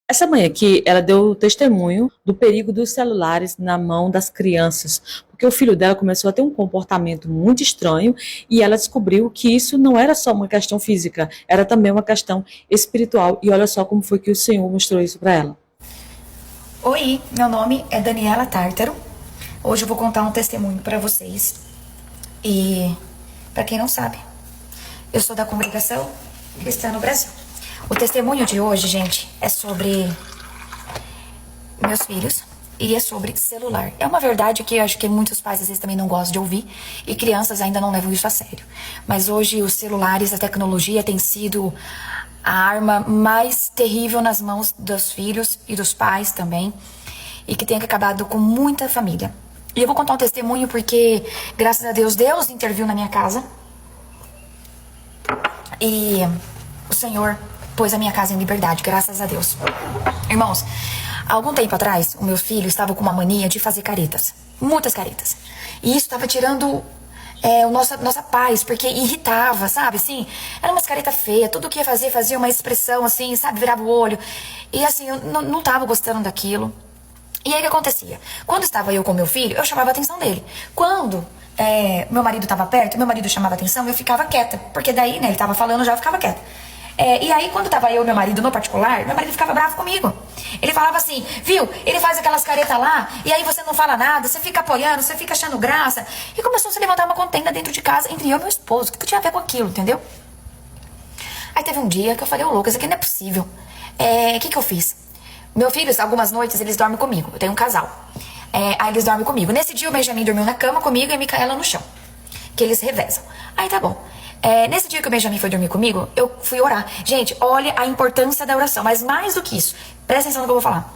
Essa mãe aqui, ela deu testemunho do perigo dos celulares na mão das crianças, porque o filho dela começou a ter um comportamento muito estranho e ela descobriu que isso não era só uma questão física, era também uma questão espiritual. E olha só como foi que o Senhor mostrou isso para ela. Oi, meu nome é Daniela Tártaro. Hoje eu vou contar um testemunho para vocês. E, para quem não sabe, eu sou da Congregação Cristã no Brasil. O testemunho de hoje, gente, é sobre meus filhos e é sobre celular. É uma verdade que eu acho que muitos pais às vezes também não gostam de ouvir e crianças ainda não levam isso a sério. Mas hoje os celulares, a tecnologia tem sido a arma mais terrível nas mãos dos filhos e dos pais também, e que tem acabado com muita família. E eu vou contar um testemunho porque, graças a Deus, Deus interviu na minha casa e o Senhor pôs a minha casa em liberdade, graças a Deus. Irmãos, há algum tempo atrás, o meu filho estava com uma mania de fazer caretas, muitas caretas, e isso estava tirando nossa paz, porque irritava, sabe, assim, era umas caretas feias, tudo que ia fazer, fazia uma expressão assim, sabe, virava o olho, e assim, eu não tava gostando daquilo. E aí o que acontecia? Quando estava eu com meu filho, eu chamava a atenção dele. Quando meu marido estava perto, meu marido chamava a atenção, eu ficava quieta, porque daí, né, ele estava falando, eu já ficava quieta. E aí, quando tava eu e meu marido no particular, meu marido ficava bravo comigo. Ele falava assim, viu, ele faz aquelas caretas lá, e aí você não fala nada, você fica apoiando, você fica achando graça. E começou a se levantar uma contenda dentro de casa entre eu e meu esposo, que tinha a ver com aquilo, entendeu? Aí teve um dia que eu falei, ô Lucas, isso aqui não é possível. O que eu fiz? Meus filhos, algumas noites, eles dormem comigo. Eu tenho um casal. Aí eles dormem comigo. Nesse dia, o Benjamin dormiu na cama comigo e a Micaela no chão. Que eles revezam. Aí tá bom. Nesse dia que o Benjamin foi dormir comigo, eu fui orar. Gente, olha a importância da oração. Mas mais do que isso, presta atenção no que eu vou falar.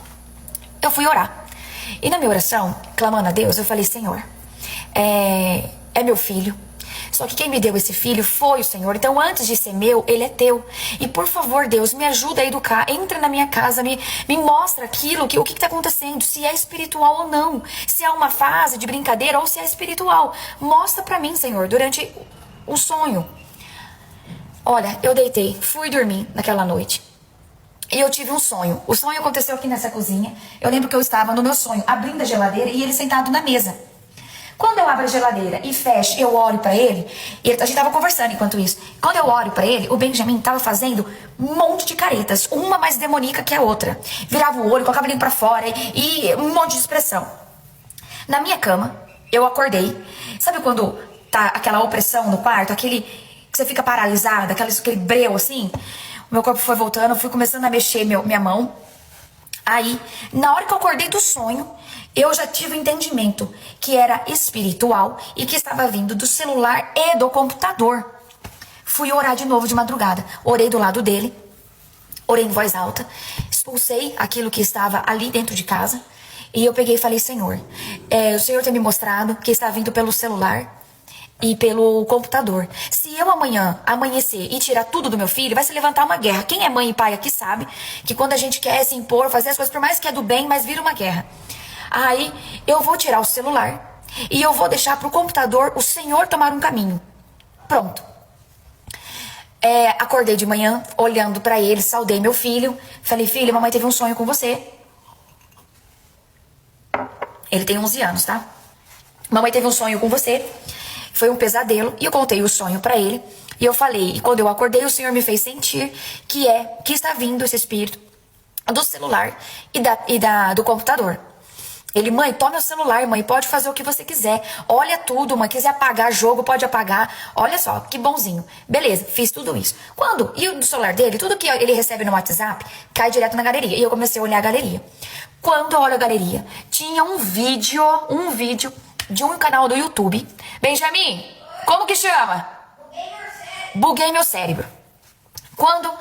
Eu fui orar. E na minha oração, clamando a Deus, eu falei, Senhor, é meu filho. Só que quem me deu esse filho foi o Senhor. Então, antes de ser meu, ele é teu. E por favor, Deus, me ajuda a educar. Entra na minha casa, me mostra aquilo, o que está acontecendo. Se é espiritual ou não. Se é uma fase de brincadeira ou se é espiritual. Mostra para mim, Senhor, durante o sonho. Olha, eu deitei, fui dormir naquela noite. E eu tive um sonho. O sonho aconteceu aqui nessa cozinha. Eu lembro que eu estava no meu sonho, abrindo a geladeira e ele sentado na mesa. Quando eu abro a geladeira e fecho, eu olho pra ele, e a gente tava conversando enquanto isso. Quando eu olho pra ele, o Benjamin tava fazendo um monte de caretas, uma mais demoníaca que a outra. Virava o olho, colocava o cabelinho pra fora e um monte de expressão. Na minha cama, eu acordei. Sabe quando tá aquela opressão no quarto, aquele que você fica paralisada, aquele breu assim? O meu corpo foi voltando, eu fui começando a mexer minha mão. Aí, na hora que eu acordei do sonho, eu já tive o entendimento que era espiritual e que estava vindo do celular e do computador. Fui orar de novo de madrugada. Orei do lado dele, orei em voz alta, expulsei aquilo que estava ali dentro de casa e eu peguei e falei, Senhor, o Senhor tem me mostrado que está vindo pelo celular e pelo computador. Se eu amanhã amanhecer e tirar tudo do meu filho, vai se levantar uma guerra. Quem é mãe e pai aqui sabe que quando a gente quer se impor, fazer as coisas, por mais que é do bem, mas vira uma guerra. Aí eu vou tirar o celular e eu vou deixar pro computador o Senhor tomar um caminho. Pronto. Acordei de manhã, olhando pra ele, saudei meu filho. Falei, filho, mamãe teve um sonho com você. Ele tem 11 anos, tá? Mamãe teve um sonho com você. Foi um pesadelo e eu contei o sonho pra ele. E eu falei, e quando eu acordei, o Senhor me fez sentir que está vindo esse espírito do celular e do computador. Ele, mãe, tome o celular, mãe, pode fazer o que você quiser. Olha tudo, mãe, quiser apagar jogo, pode apagar. Olha só, que bonzinho. Beleza, fiz tudo isso. E o celular dele, tudo que ele recebe no WhatsApp, cai direto na galeria. E eu comecei a olhar a galeria. Quando eu olho a galeria, tinha um vídeo de um canal do YouTube. Benjamin, como que chama? Buguei meu cérebro. Quando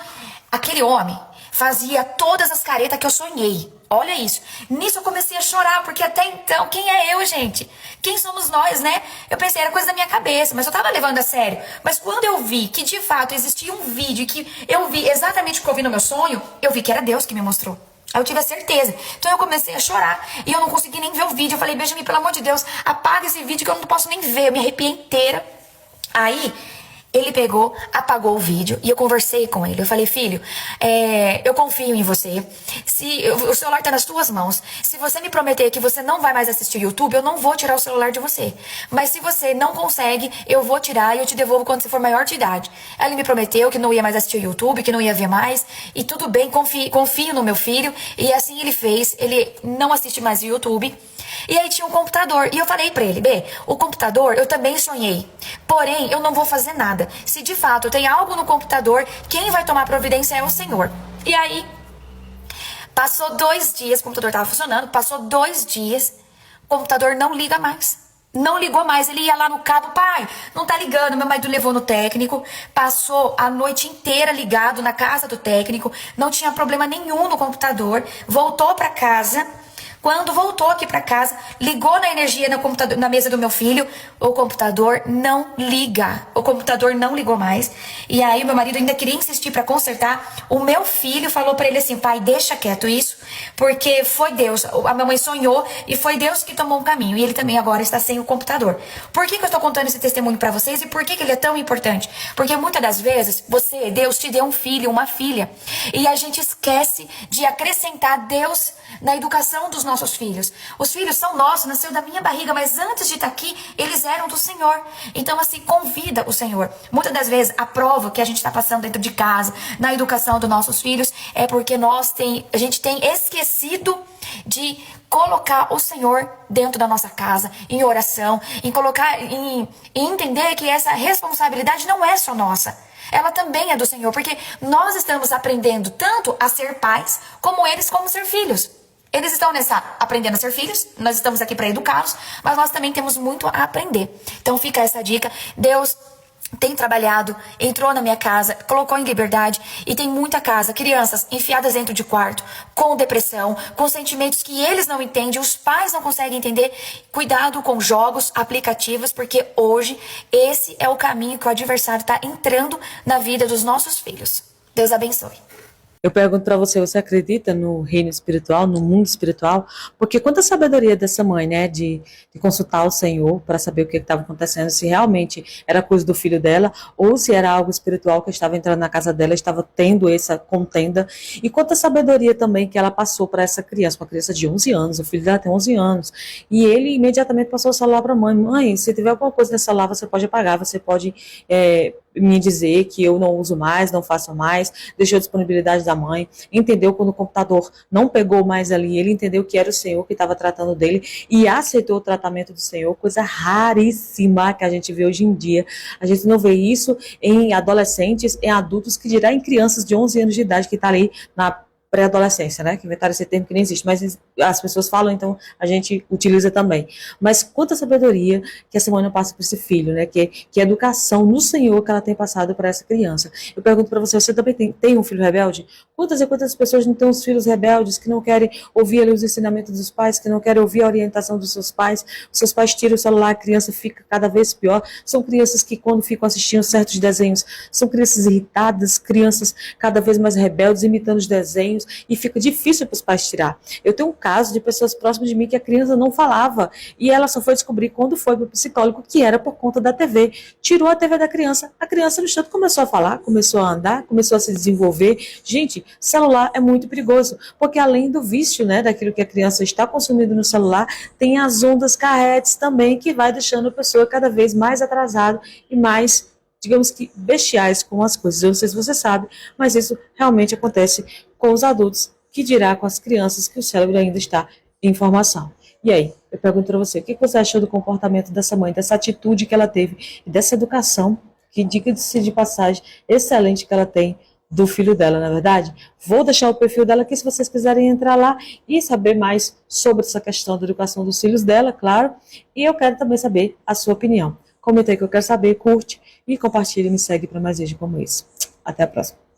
aquele homem fazia todas as caretas que eu sonhei. Olha isso. Nisso eu comecei a chorar, porque até então, quem é eu, gente? Quem somos nós, né? Eu pensei, era coisa da minha cabeça, mas eu tava levando a sério. Mas quando eu vi que, de fato, existia um vídeo que eu vi exatamente o que eu vi no meu sonho, eu vi que era Deus que me mostrou. Aí eu tive a certeza. Então eu comecei a chorar e eu não consegui nem ver o vídeo. Eu falei, Benjamin, pelo amor de Deus, apaga esse vídeo que eu não posso nem ver. Eu me arrepiei inteira. Aí Ele pegou, apagou o vídeo e eu conversei com ele. Eu falei, filho, eu confio em você. O celular tá nas tuas mãos. Se você me prometer que você não vai mais assistir o YouTube, eu não vou tirar o celular de você. Mas se você não consegue, eu vou tirar e eu te devolvo quando você for maior de idade. Ele me prometeu que não ia mais assistir o YouTube, que não ia ver mais. E tudo bem, confio no meu filho. E assim ele fez. Ele não assiste mais o YouTube. E aí tinha um computador. E eu falei pra ele, o computador eu também sonhei. Porém, eu não vou fazer nada. Se de fato tem algo no computador, quem vai tomar providência é o Senhor. E aí, passou 2 dias, o computador tava funcionando, passou 2 dias, o computador não liga mais. Não ligou mais, ele ia lá no cabo, pai, não tá ligando, meu marido levou no técnico, passou a noite inteira ligado na casa do técnico, não tinha problema nenhum no computador, voltou pra casa. Quando voltou aqui para casa, ligou na energia no computador, na mesa do meu filho, o computador não liga. O computador não ligou mais. E aí meu marido ainda queria insistir para consertar. O meu filho falou para ele assim, pai, deixa quieto isso, porque foi Deus. A mamãe sonhou e foi Deus que tomou um caminho. E ele também agora está sem o computador. Por que eu estou contando esse testemunho para vocês e por que ele é tão importante? Porque muitas das vezes Deus te deu um filho, uma filha, e a gente esquece de acrescentar Deus na educação dos nossos filhos. Os filhos são nossos, nasceu da minha barriga, mas antes de estar aqui, eles eram do Senhor. Então, assim, convida o Senhor. Muitas das vezes, a prova que a gente está passando dentro de casa, na educação dos nossos filhos, é porque a gente tem esquecido de colocar o Senhor dentro da nossa casa, em oração, em entender que essa responsabilidade não é só nossa. Ela também é do Senhor, porque nós estamos aprendendo tanto a ser pais, como eles como ser filhos. Eles estão aprendendo a ser filhos, nós estamos aqui para educá-los, mas nós também temos muito a aprender. Então fica essa dica. Deus tem trabalhado, entrou na minha casa, colocou em liberdade e tem muita casa, crianças enfiadas dentro de quarto, com depressão, com sentimentos que eles não entendem, os pais não conseguem entender. Cuidado com jogos, aplicativos, porque hoje esse é o caminho que o adversário está entrando na vida dos nossos filhos. Deus abençoe. Eu pergunto para você, você acredita no reino espiritual, no mundo espiritual? Porque quanta sabedoria dessa mãe, né, de consultar o Senhor para saber o que estava acontecendo, se realmente era coisa do filho dela ou se era algo espiritual que estava entrando na casa dela, estava tendo essa contenda. E quanta sabedoria também que ela passou para essa criança, uma criança de 11 anos, o filho dela tem 11 anos. E ele imediatamente passou o celular para a mãe. Mãe, se tiver alguma coisa nesse celular, você pode apagar, você pode me dizer que eu não uso mais, não faço mais, deixou a disponibilidade da mãe, entendeu quando o computador não pegou mais ali, ele entendeu que era o Senhor que estava tratando dele e aceitou o tratamento do Senhor, coisa raríssima que a gente vê hoje em dia. A gente não vê isso em adolescentes, em adultos, que dirá em crianças de 11 anos de idade que está ali na pré-adolescência, né? Que inventaram esse termo que nem existe, mas as pessoas falam, então a gente utiliza também. Mas quanta sabedoria que essa mãe não passa para esse filho, né? Que educação no Senhor que ela tem passado para essa criança. Eu pergunto para você, você também tem um filho rebelde? Quantas e quantas pessoas não têm os filhos rebeldes, que não querem ouvir ali os ensinamentos dos pais, que não querem ouvir a orientação dos seus pais? Os seus pais tiram o celular, a criança fica cada vez pior. São crianças que, quando ficam assistindo certos desenhos, são crianças irritadas, crianças cada vez mais rebeldes, imitando os desenhos, e fica difícil para os pais tirar. Eu tenho um caso de pessoas próximas de mim que a criança não falava e ela só foi descobrir quando foi para o psicólogo que era por conta da TV. Tirou a TV da criança, a criança no instante começou a falar, começou a andar, começou a se desenvolver. Gente, celular é muito perigoso, porque além do vício, né, daquilo que a criança está consumindo no celular, tem as ondas carretes também, que vai deixando a pessoa cada vez mais atrasada e mais, digamos que, bestiais com as coisas. Eu não sei se você sabe, mas isso realmente acontece com os adultos, que dirá com as crianças, que o cérebro ainda está em formação. E aí, eu pergunto para você, o que você achou do comportamento dessa mãe, dessa atitude que ela teve, e dessa educação, que diga-se de passagem, excelente que ela tem do filho dela, na verdade? Vou deixar o perfil dela aqui, se vocês quiserem entrar lá e saber mais sobre essa questão da educação dos filhos dela, claro, e eu quero também saber a sua opinião. Comenta aí que eu quero saber, curte e compartilha e me segue para mais vídeos como esse. Até a próxima.